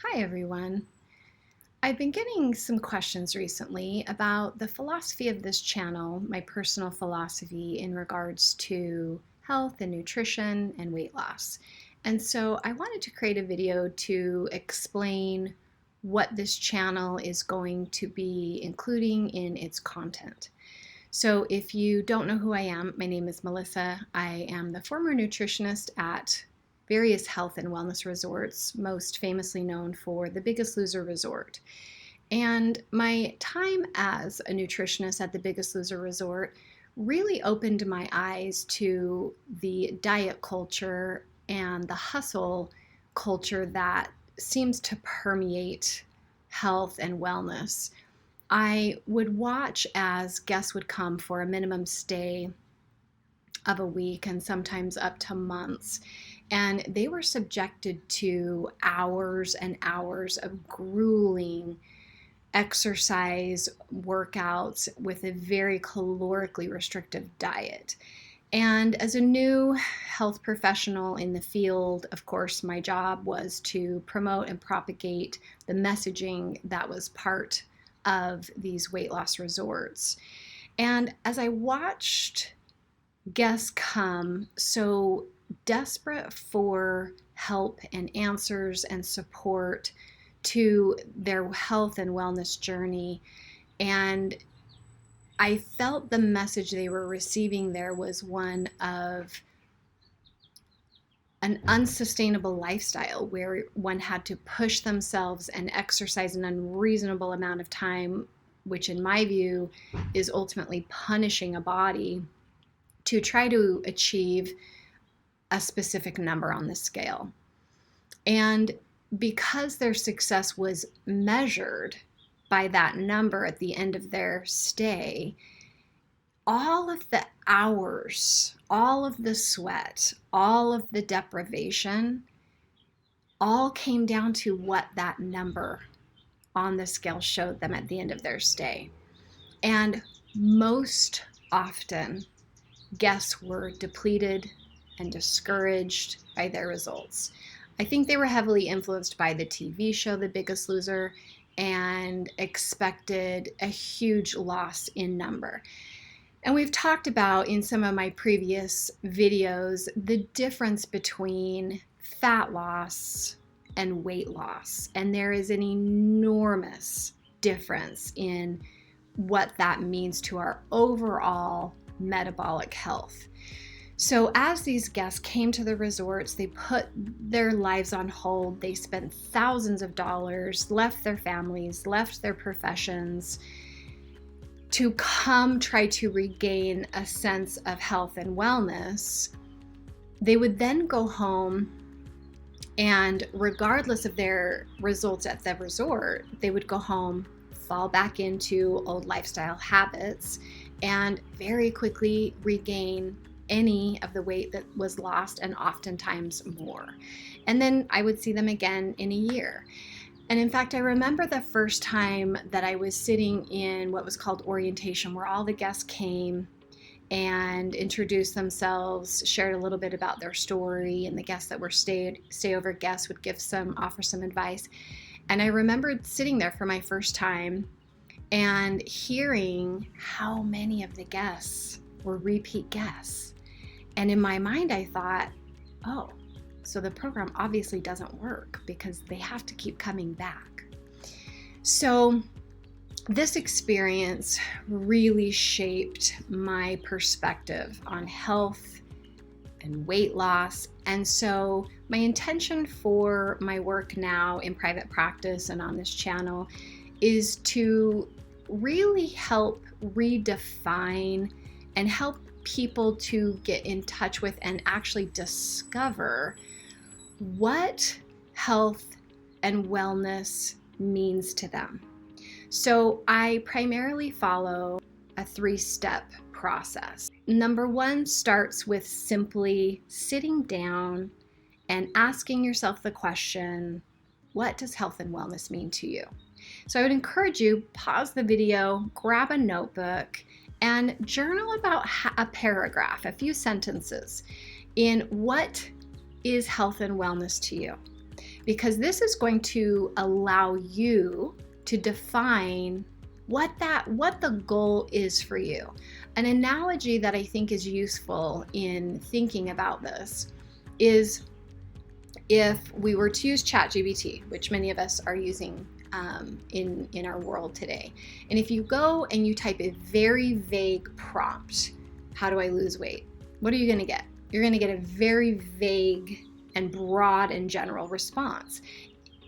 Hi everyone. I've been getting some questions recently about the philosophy of this channel, my personal philosophy in regards to health and nutrition and weight loss. And so I wanted to create a video to explain what this channel is going to be including in its content. So if you don't know who I am, my name is Melissa. I am the former nutritionist at various health and wellness resorts, most famously known for the Biggest Loser Resort. And my time as a nutritionist at the Biggest Loser Resort really opened my eyes to the diet culture and the hustle culture that seems to permeate health and wellness. I would watch as guests would come for a minimum stay of a week and sometimes up to months. And they were subjected to hours and hours of grueling exercise workouts with a very calorically restrictive diet. And as a new health professional in the field, of course, my job was to promote and propagate the messaging that was part of these weight loss resorts. And as I watched guests come so desperate for help and answers and support to their health and wellness journey, and I felt the message they were receiving there was one of an unsustainable lifestyle where one had to push themselves and exercise an unreasonable amount of time, which in my view is ultimately punishing a body to try to achieve a specific number on the scale. And because their success was measured by that number at the end of their stay, all of the hours, all of the sweat, all of the deprivation, all came down to what that number on the scale showed them at the end of their stay. And most often, guests were depleted and discouraged by their results. I think they were heavily influenced by the TV show The Biggest Loser and expected a huge loss in number. And we've talked about in some of my previous videos the difference between fat loss and weight loss. And there is an enormous difference in what that means to our overall metabolic health. So as these guests came to the resorts, they put their lives on hold. They spent thousands of dollars, left their families, left their professions to come try to regain a sense of health and wellness. They would then go home, and regardless of their results at the resort, they would go home, fall back into old lifestyle habits, and very quickly regain any of the weight that was lost, and oftentimes more. And then I would see them again in a year. And in fact, I remember the first time that I was sitting in what was called orientation, where all the guests came and introduced themselves, shared a little bit about their story, and the guests that were stay-over guests would offer some advice. And I remembered sitting there for my first time and hearing how many of the guests were repeat guests. And in my mind, I thought, oh, so the program obviously doesn't work because they have to keep coming back. So this experience really shaped my perspective on health and weight loss. And so my intention for my work now in private practice and on this channel is to really help redefine and help people to get in touch with and actually discover what health and wellness means to them. So I primarily follow a 3-step process. Number 1 starts with simply sitting down and asking yourself the question, what does health and wellness mean to you? So I would encourage you, pause the video, grab a notebook, and journal about a paragraph, a few sentences, in what is health and wellness to you. because this is going to allow you to define what the goal is for you. An analogy that I think is useful in thinking about this is if we were to use ChatGPT, which many of us are using in our world today. And if you go and you type a very vague prompt, how do I lose weight? What are you going to get? You're going to get a very vague and broad and general response.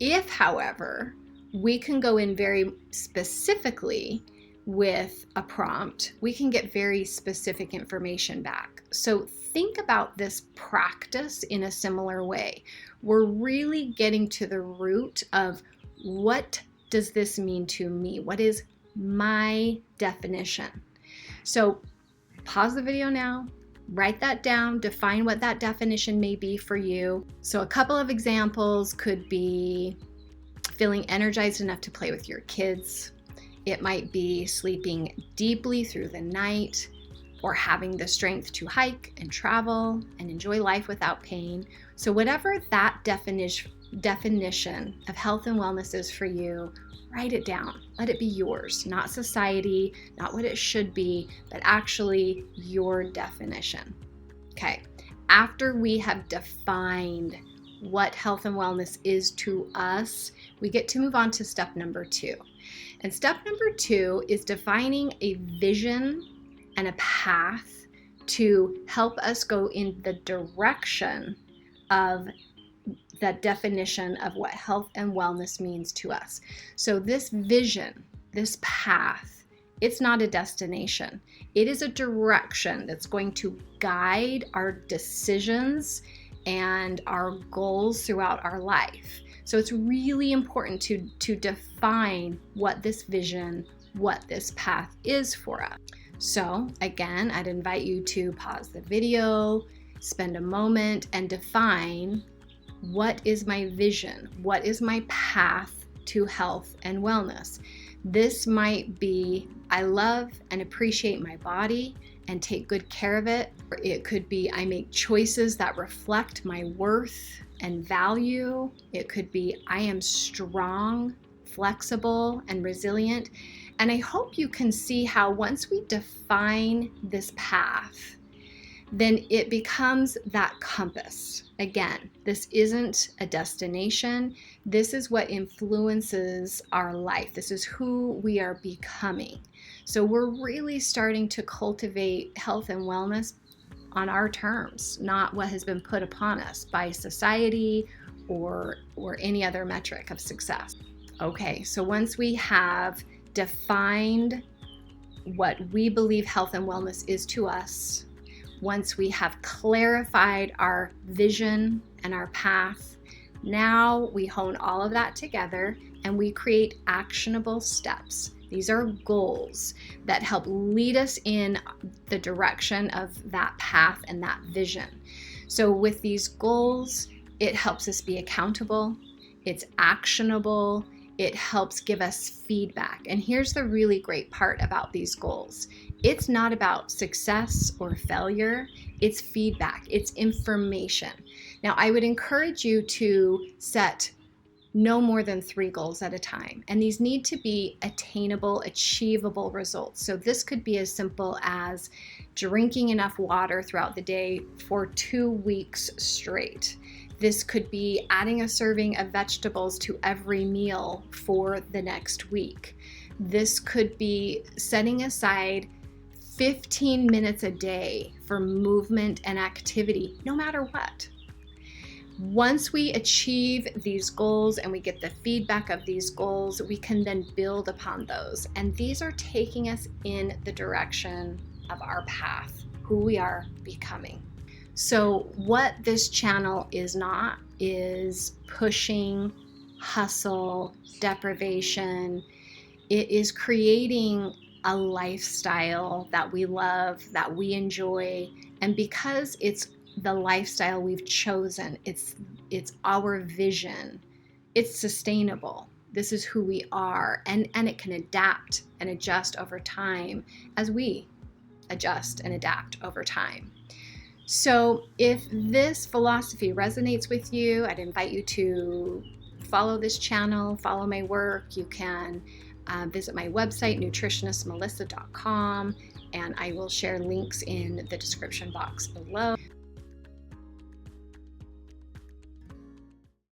If, however, we can go in very specifically with a prompt, we can get very specific information back. So think about this practice in a similar way. We're really getting to the root of what does this mean to me? What is my definition? So pause the video now, write that down, define what that definition may be for you. So a couple of examples could be feeling energized enough to play with your kids. It might be sleeping deeply through the night, or having the strength to hike and travel and enjoy life without pain. So whatever that definition of health and wellness is for you, write it down. Let it be yours, not society, not what it should be, but actually your definition. Okay, after we have defined what health and wellness is to us, we get to move on to step number 2. And step number 2 is defining a vision and a path to help us go in the direction of that definition of what health and wellness means to us. So this vision, this path, it's not a destination. It is a direction that's going to guide our decisions and our goals throughout our life. So it's really important to define what this vision, what this path is for us. So again, I'd invite you to pause the video, spend a moment and define, what is my vision? What is my path to health and wellness? This might be, I love and appreciate my body and take good care of it. Or it could be, I make choices that reflect my worth and value. It could be, I am strong, flexible, and resilient. And I hope you can see how once we define this path, then it becomes that compass. Again, this isn't a destination. This is what influences our life. This is who we are becoming. So we're really starting to cultivate health and wellness on our terms, not what has been put upon us by society or any other metric of success. Okay, so once we have defined what we believe health and wellness is to us, once we have clarified our vision and our path, now we hone all of that together and we create actionable steps. These are goals that help lead us in the direction of that path and that vision. So with these goals, it helps us be accountable, it's actionable, it helps give us feedback. And here's the really great part about these goals. It's not about success or failure, it's feedback, it's information. Now, I would encourage you to set no more than 3 goals at a time. And these need to be attainable, achievable results. So this could be as simple as drinking enough water throughout the day for 2 weeks straight. This could be adding a serving of vegetables to every meal for the next week. This could be setting aside 15 minutes a day for movement and activity, no matter what. Once we achieve these goals and we get the feedback of these goals, we can then build upon those. And these are taking us in the direction of our path, who we are becoming. So what this channel is not is pushing, hustle, deprivation. It is creating a lifestyle that we love, that we enjoy. And because it's the lifestyle we've chosen, it's our vision, it's sustainable. This is who we are, and it can adapt and adjust over time as we adjust and adapt over time. So if this philosophy resonates with you, I'd invite you to follow this channel, follow my work. You can visit my website, nutritionistmelissa.com, and I will share links in the description box below.